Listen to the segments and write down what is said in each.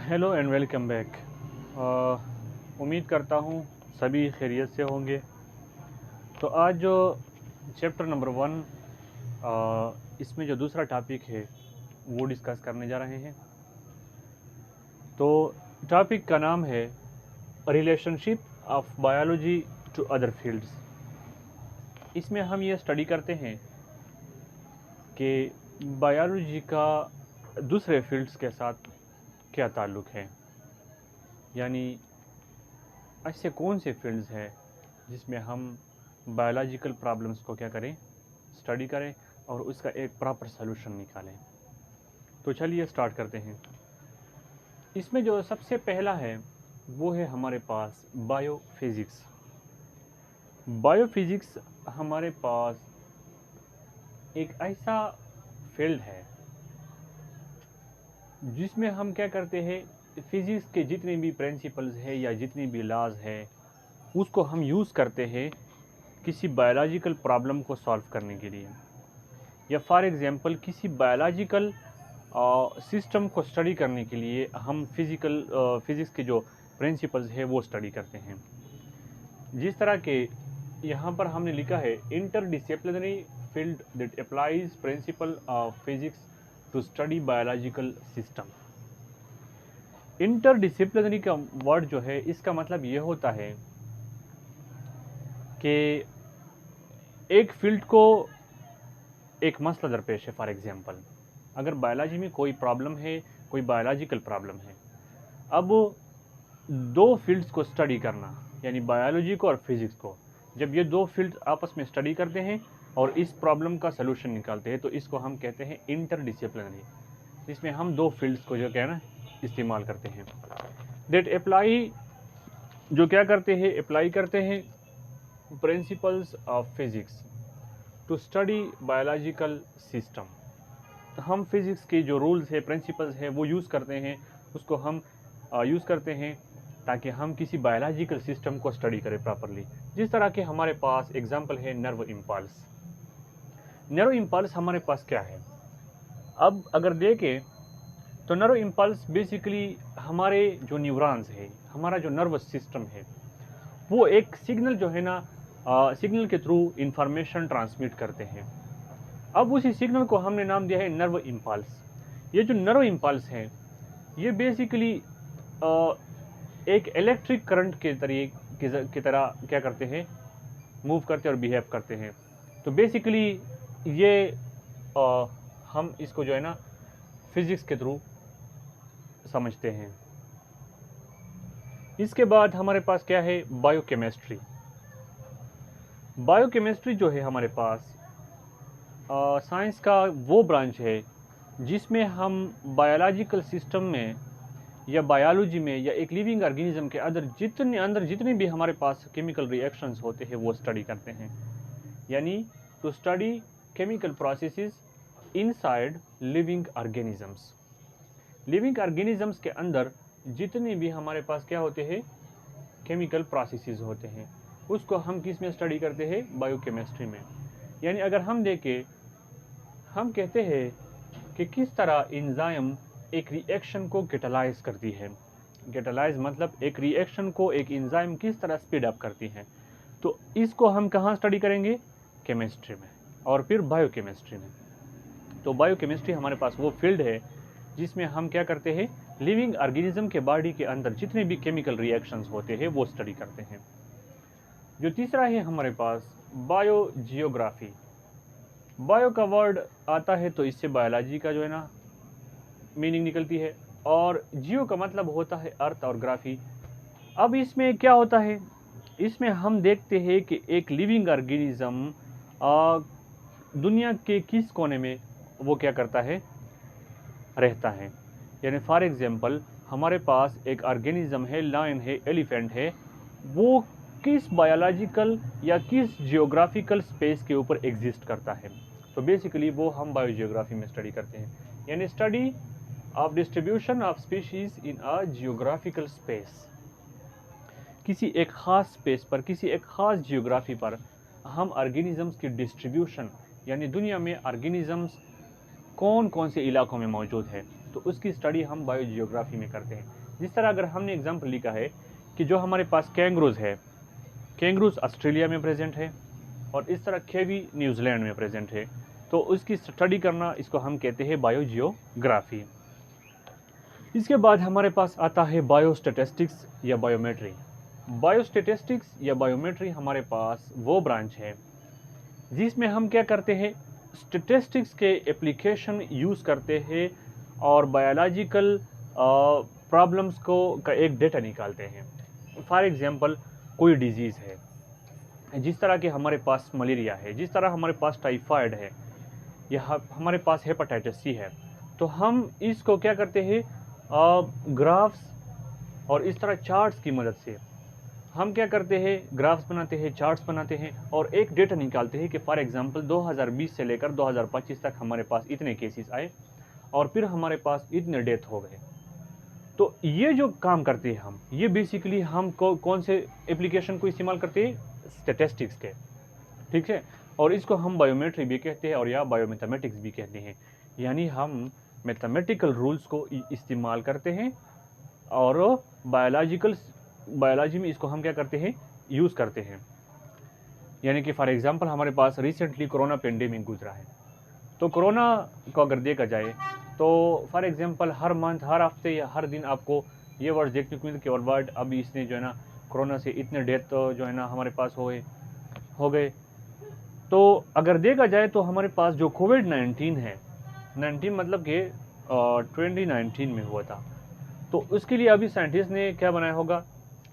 Hello and welcome back. उम्मीद करता हूँ सभी खैरियत से होंगे। तो आज जो चैप्टर नंबर 1, इसमें जो दूसरा टॉपिक है वो डिस्कस करने जा रहे हैं। तो टॉपिक का नाम है relationship of biology to other fields. इसमें हम ये स्टडी करते हैं कि बायोलॉजी का दूसरे फील्ड्स के साथ क्या ताल्लुक़ है, यानी ऐसे कौन से फील्ड्स हैं जिसमें हम बायोलॉजिकल प्रॉब्लम्स को क्या करें, स्टडी करें और उसका एक प्रॉपर सलूशन निकालें। तो चलिए स्टार्ट करते हैं। इसमें जो सबसे पहला है वो है हमारे पास बायोफिज़िक्स। बायोफिज़िक्स हमारे पास एक ऐसा फील्ड है जिसमें हम क्या करते हैं, फिज़िक्स के जितने भी प्रिंसिपल्स हैं या जितने भी लॉज हैं उसको हम यूज़ करते हैं किसी बायोलॉजिकल प्रॉब्लम को सॉल्व करने के लिए, या फॉर एग्जांपल किसी बायोलॉजिकल सिस्टम को स्टडी करने के लिए हम फिज़िक्स के जो प्रिंसिपल्स है वो स्टडी करते हैं। जिस तरह के यहाँ पर हमने लिखा है interdisciplinary field that applies principle of physics to study biological system. Interdisciplinary का वर्ड जो है इसका मतलब ये होता है कि एक फील्ड को एक मसला दरपेश है। फॉर एग्जांपल अगर बायोलॉजी में कोई प्रॉब्लम है, कोई बायोलॉजिकल प्रॉब्लम है, अब दो फील्ड्स को स्टडी करना यानी बायोलॉजी को और फिजिक्स को, जब ये दो फील्ड आपस में स्टडी करते हैं और इस प्रॉब्लम का सलूशन निकालते हैं तो इसको हम कहते हैं इंटरडिसिप्लिनरी। इसमें हम दो फील्ड्स को जो क्या ना इस्तेमाल करते हैं। दैट अप्लाई, जो क्या करते हैं, अप्लाई करते हैं principles of physics to study biological system. हम फिज़िक्स के जो रूल्स है, प्रिंसिपल्स है वो यूज़ करते हैं, उसको हम यूज़ करते हैं ताकि हम किसी बायोलॉजिकल सिस्टम को स्टडी करें प्रॉपरली। जिस तरह के हमारे पास एग्जांपल है नर्व इम्पल्स। नर्व इम्पल्स हमारे पास क्या है, अब अगर देखें तो नर्व इम्पल्स बेसिकली हमारे जो न्यूरॉन्स है, हमारा जो नर्वस सिस्टम है, वो एक सिग्नल जो है ना, सिग्नल के थ्रू इंफॉर्मेशन ट्रांसमिट करते हैं। अब उसी सिग्नल को हमने नाम दिया है नर्व इम्पल्स। ये जो नर्व इम्पल्स है ये बेसिकली एक इलेक्ट्रिक करंट के तरीके की तरह क्या करते हैं, मूव करते हैं और बिहेव करते हैं। तो बेसिकली ये हम इसको जो है ना फिजिक्स के थ्रू समझते हैं। इसके बाद हमारे पास क्या है, बायोकेमिस्ट्री। बायोकेमिस्ट्री जो है हमारे पास साइंस का वो ब्रांच है जिसमें हम बायोलॉजिकल सिस्टम में या बायोलॉजी में या एक लिविंग ऑर्गेनिज्म के अंदर जितने भी हमारे पास केमिकल रिएक्शंस होते हैं वो स्टडी करते हैं, यानी to study chemical processes inside living organisms. Living organisms के अंदर जितने भी हमारे पास क्या होते हैं, केमिकल प्रोसेसेस होते हैं, उसको हम किस में स्टडी करते हैं, बायोकेमिस्ट्री में। यानी अगर हम देखें, हम कहते हैं कि किस तरह एंजाइम एक रिएक्शन को कैटालाइज करती है। कैटालाइज मतलब एक रिएक्शन को एक एंजाइम किस तरह स्पीड अप करती है। तो इसको हम कहाँ स्टडी करेंगे, केमिस्ट्री में और फिर बायोकेमिस्ट्री में। तो बायोकेमिस्ट्री हमारे पास वो फील्ड है जिसमें हम क्या करते हैं, लिविंग ऑर्गेनिज्म के बॉडी के अंदर जितने भी केमिकल रिएक्शंस होते हैं वो स्टडी करते हैं। जो तीसरा है हमारे पास बायोजियोग्राफी। बायो का वर्ड आता है तो इससे बायोलॉजी का जो है ना मीनिंग निकलती है, और जियो का मतलब होता है अर्थ और ग्राफी। अब इसमें क्या होता है, इसमें हम देखते हैं कि एक लिविंग ऑर्गेनिज्म दुनिया के किस कोने में वो क्या करता है, रहता है। यानी फॉर एग्जांपल हमारे पास एक ऑर्गेनिज्म है, लायन है, एलिफेंट है, वो किस बायोलॉजिकल या किस जियोग्राफिकल स्पेस के ऊपर एग्जिस्ट करता है। तो बेसिकली वो हम बायोजियोग्राफी में स्टडी करते हैं, यानी study of distribution of species in a geographical space. किसी एक ख़ास स्पेस पर, किसी एक ख़ास जियोग्राफी पर हम ऑर्गेनिजम्स की डिस्ट्रीब्यूशन, यानी दुनिया में ऑर्गेनिजम्स कौन कौन से इलाकों में मौजूद है, तो उसकी स्टडी हम बायोजियोग्राफी में करते हैं। जिस तरह अगर हमने एग्जाम्पल लिखा है कि जो हमारे पास कैंगरूज है, कैंगरूज ऑस्ट्रेलिया में प्रेजेंट है और इस तरह खेवी न्यूजीलैंड में प्रेजेंट है, तो उसकी स्टडी करना इसको हम कहते हैं बायोजियोग्राफी। इसके बाद हमारे पास आता है बायोस्टैटिस्टिक्स या बायोमेट्री। बायोस्टैटिस्टिक्स या बायोमेट्री हमारे पास वो ब्रांच है जिसमें हम क्या करते हैं, स्टैटिस्टिक्स के एप्लीकेशन यूज़ करते हैं और बायोलॉजिकल प्रॉब्लम्स को का एक डेटा निकालते हैं। फॉर एग्जांपल कोई डिजीज़ है, जिस तरह के हमारे पास मलेरिया है, जिस तरह हमारे पास टाइफाइड है, या हमारे पास हेपेटाइटिस सी है, तो हम इसको क्या करते हैं, ग्राफ्स और इस तरह चार्ट्स की मदद से हम क्या करते हैं, ग्राफ्स बनाते हैं, चार्ट्स बनाते हैं और एक डेटा निकालते हैं कि फॉर एग्जांपल 2020 से लेकर 2025 तक हमारे पास इतने केसेस आए और फिर हमारे पास इतने डेथ हो गए। तो ये जो काम करते हैं हम, ये बेसिकली हम कौन से एप्लीकेशन को इस्तेमाल करते हैं, स्टैटिस्टिक्स के, ठीक है। और इसको हम बायोमेट्री भी कहते हैं और या बायोमैथमेटिक्स भी कहते हैं, यानी हम मैथमेटिकल रूल्स को इस्तेमाल करते हैं और बायोलॉजी में इसको हम क्या करते हैं, यूज़ करते हैं। यानी कि फॉर एग्जांपल हमारे पास रिसेंटली कोरोना पेंडेमिक गुजरा है, तो कोरोना को अगर देखा जाए तो फॉर एग्जांपल हर मंथ, हर हफ्ते या हर दिन आपको ये वर्ड देखने को मिलते कि वर्ल्ड अभी इसने जो है ना कोरोना से इतने डेथ जो है ना हमारे पास हो गए। तो अगर देखा जाए तो हमारे पास जो कोविड-19 है, 19 मतलब कि 2019 में हुआ था, तो उसके लिए अभी साइंटिस्ट ने क्या बनाया होगा,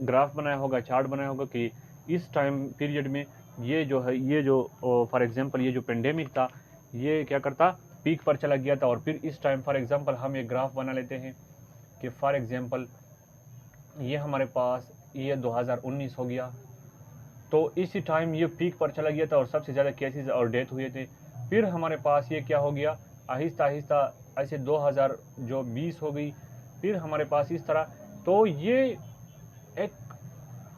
ग्राफ बनाया होगा, चार्ट बनाया होगा कि इस टाइम पीरियड में ये जो है, ये जो फॉर एग्जांपल ये जो पेंडेमिक था, ये क्या करता, पीक पर चला गया था और फिर इस टाइम फॉर एग्जांपल हम एक ग्राफ बना लेते हैं कि फॉर एग्जांपल ये हमारे पास ये 2019 हो गया, तो इसी टाइम ये पीक पर चला गया था और सबसे ज़्यादा केसेस और डेथ हुए थे। फिर हमारे पास ये क्या हो गया, आहिस्ता आहिस्ता ऐसे 2020 हो गई, फिर हमारे पास इस तरह। तो ये एक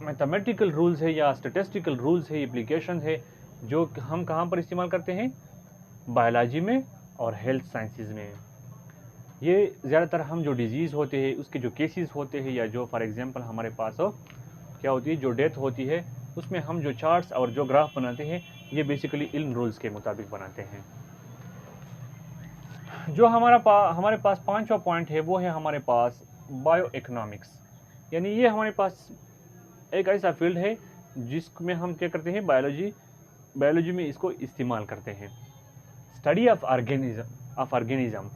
मैथमेटिकल रूल्स है या स्टैटिस्टिकल रूल्स है, एप्लीकेशन है, जो हम कहाँ पर इस्तेमाल करते हैं, बायोलॉजी में और हेल्थ साइंसेज में। ये ज़्यादातर हम जो डिजीज़ होते हैं उसके जो केसेस होते हैं या जो फॉर एग्जांपल हमारे पास क्या होती है, जो डेथ होती है, उसमें हम जो चार्ट्स और जो ग्राफ बनाते हैं, ये बेसिकली इन रूल्स के मुताबिक बनाते हैं। जो हमारे पास पांचवा पॉइंट है वो है हमारे पास बायो इकोनॉमिक्स। यानी ये हमारे पास एक ऐसा फील्ड है जिसमें हम क्या करते हैं, बायोलॉजी में इसको इस्तेमाल करते हैं। Study of organism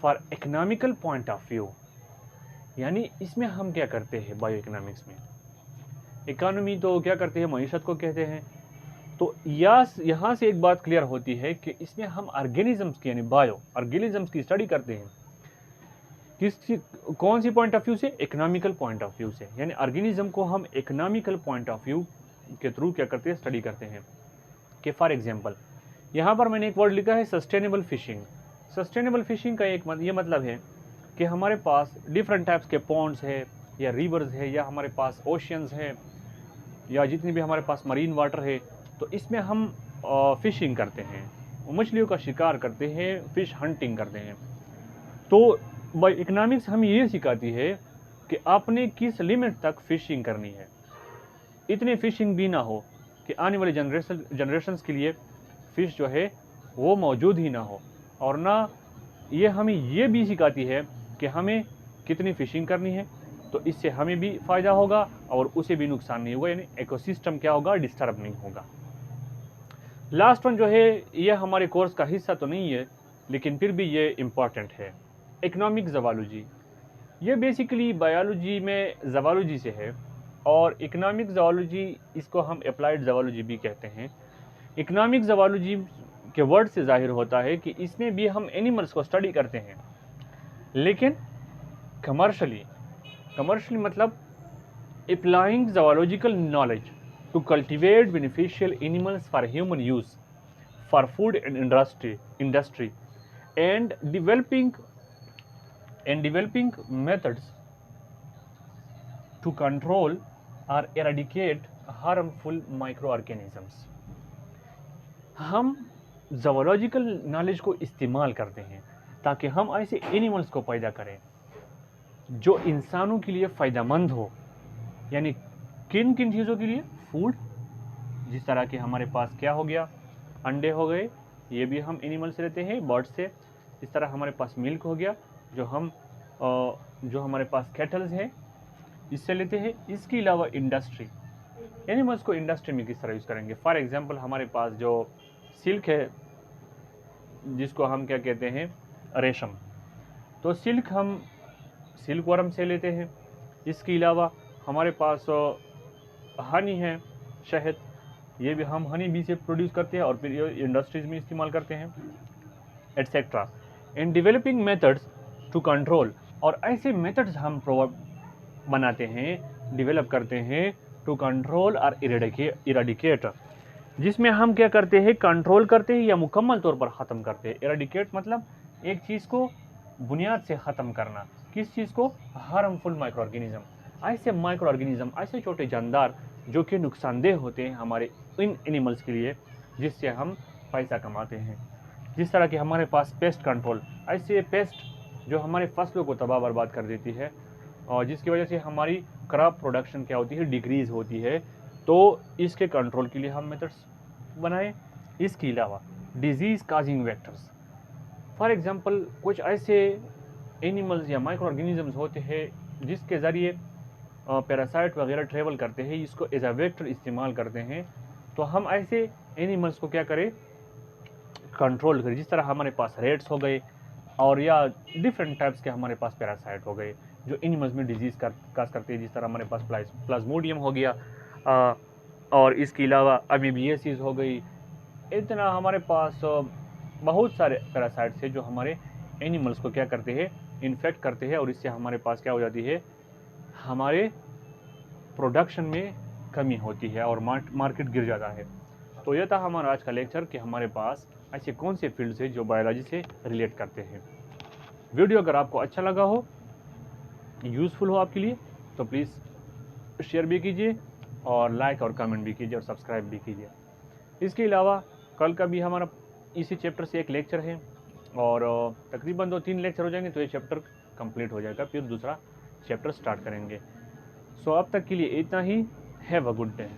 for economical point of view. यानी इसमें हम क्या करते हैं, बायो इकोनॉमिक्स में, इकोनॉमी तो क्या करते हैं, मईशत को कहते हैं। तो यहाँ से एक बात क्लियर होती है कि इसमें हम ऑर्गेनिजम्स की, यानी बायो ऑर्गेनिजम्स की स्टडी करते हैं। कौन सी पॉइंट ऑफ व्यू से, इकोनॉमिकल पॉइंट ऑफ व्यू से। यानी ऑर्गेनिज्म को हम इकोनॉमिकल पॉइंट ऑफ व्यू के थ्रू क्या करते हैं, स्टडी करते हैं। कि फॉर एग्जांपल यहाँ पर मैंने एक वर्ड लिखा है, सस्टेनेबल फिशिंग। सस्टेनेबल फिशिंग का एक ये मतलब है कि हमारे पास डिफरेंट टाइप्स के पॉन्ड्स है या रिवर्स है या हमारे पास ओशियंस है या जितनी भी हमारे पास मरीन वाटर है, तो इसमें हम फिशिंग करते हैं, मछलियों का शिकार करते हैं, फिश हंटिंग करते हैं। तो बाय इकोनॉमिक्स हमें ये सिखाती है कि आपने किस लिमिट तक फिशिंग करनी है। इतनी फिशिंग भी ना हो कि आने वाले जनरेशन्स के लिए फ़िश जो है वो मौजूद ही ना हो, और ना ये हमें ये भी सिखाती है कि हमें कितनी फ़िशिंग करनी है, तो इससे हमें भी फ़ायदा होगा और उसे भी नुकसान नहीं होगा, यानी इकोसिस्टम क्या होगा, डिस्टर्ब नहीं होगा। लास्ट वन जो है ये हमारे कोर्स का हिस्सा तो नहीं है, लेकिन फिर भी ये इम्पॉर्टेंट है, इकोनॉमिक ज़वालॉजी। ये बेसिकली बायोलॉजी में ज़वालॉजी से है और इकोनॉमिक ज़वालॉजी इसको हम अप्लाइड ज़वालॉजी भी कहते हैं। इकोनॉमिक ज़वालॉजी के वर्ड से जाहिर होता है कि इसमें भी हम एनिमल्स को स्टडी करते हैं, लेकिन कमर्शली मतलब applying zoological knowledge to cultivate beneficial animals for human use for food and industry and developing methods to control or eradicate harmful microorganisms। हम ज़वालॉजिकल नॉलेज को इस्तेमाल करते हैं ताकि हम ऐसे एनिमल्स को पैदा करें जो इंसानों के लिए फ़ायदेमंद हो। यानी किन किन चीज़ों के लिए? फूड, जिस तरह के हमारे पास क्या हो गया, अंडे हो गए, ये भी हम एनिमल से लेते हैं, बर्ड से। इस तरह हमारे पास मिल्क हो गया जो हमारे पास कैटल्स हैं इससे लेते हैं। इसके अलावा इंडस्ट्री, एनिमल्स को इंडस्ट्री में किस तरह यूज़ करेंगे। फॉर एग्जांपल हमारे पास जो सिल्क है जिसको हम क्या कहते हैं, रेशम, तो सिल्क हम सिल्क वर्म से लेते हैं। इसके अलावा हमारे पास हनी है, शहद, ये भी हम हनी बी से प्रोड्यूस करते हैं और फिर ये इंडस्ट्रीज़ में इस्तेमाल करते हैं, etcetera. In developing methods to control, और ऐसे मेथड्स हम बनाते हैं, डेवलप करते हैं टू कंट्रोल और इरेडिकेट, जिसमें हम क्या करते हैं, कंट्रोल करते हैं या मुकम्मल तौर पर ख़त्म करते हैं। इरेडिकेट मतलब एक चीज़ को बुनियाद से ख़त्म करना। किस चीज़ को? Harmful micro organism. ऐसे माइक्रो ऑर्गेनिज्म, ऐसे छोटे जानदार जो कि नुकसानदेह होते हैं हमारे इन एनिमल्स के लिए, जिससे हम पैसा कमाते हैं। जिस तरह के हमारे पास पेस्ट कंट्रोल, ऐसे पेस्ट जो हमारे फसलों को तबाह बर्बाद कर देती है और जिसकी वजह से हमारी क्रॉप प्रोडक्शन क्या होती है, डिक्रीज़ होती है। तो इसके कंट्रोल के लिए हम मेथड्स बनाए। इसके अलावा disease causing vectors, for example कुछ ऐसे एनिमल्स या माइक्रो ऑर्गेनिजम्स होते हैं जिसके ज़रिए पैरासाइट वगैरह ट्रेवल करते हैं, इसको एज अ वेक्टर इस्तेमाल करते हैं। तो हम ऐसे एनिमल्स को क्या करें, कंट्रोल करें। जिस तरह हमारे पास रेट्स हो गए और या डिफरेंट टाइप्स के हमारे पास पैरासाइट हो गए जो एनिमल्स में डिजीज़ काज करते हैं। जिस तरह हमारे पास प्लाज्मोडियम हो गया और इसके अलावा अमीबियासिस हो गई। इतना हमारे पास बहुत सारे पैरासाइट्स हैं जो हमारे एनिमल्स को क्या करते हैं, इन्फेक्ट करते हैं और इससे हमारे पास क्या हो जाती है, हमारे प्रोडक्शन में कमी होती है और मार्केट गिर जाता है। तो यह था हमारा आज का लेक्चर कि हमारे पास ऐसे कौन से फील्ड्स हैं जो बायोलॉजी से रिलेट करते हैं। वीडियो अगर आपको अच्छा लगा हो, यूज़फुल हो आपके लिए, तो प्लीज़ शेयर भी कीजिए और लाइक और कमेंट भी कीजिए और सब्सक्राइब भी कीजिए। इसके अलावा कल का भी हमारा इसी चैप्टर से एक लेक्चर है और तकरीबन 2-3 लेक्चर हो जाएंगे तो ये चैप्टर कंप्लीट हो जाएगा, फिर दूसरा चैप्टर स्टार्ट करेंगे। सो अब तक के लिए इतना ही। Have a good day.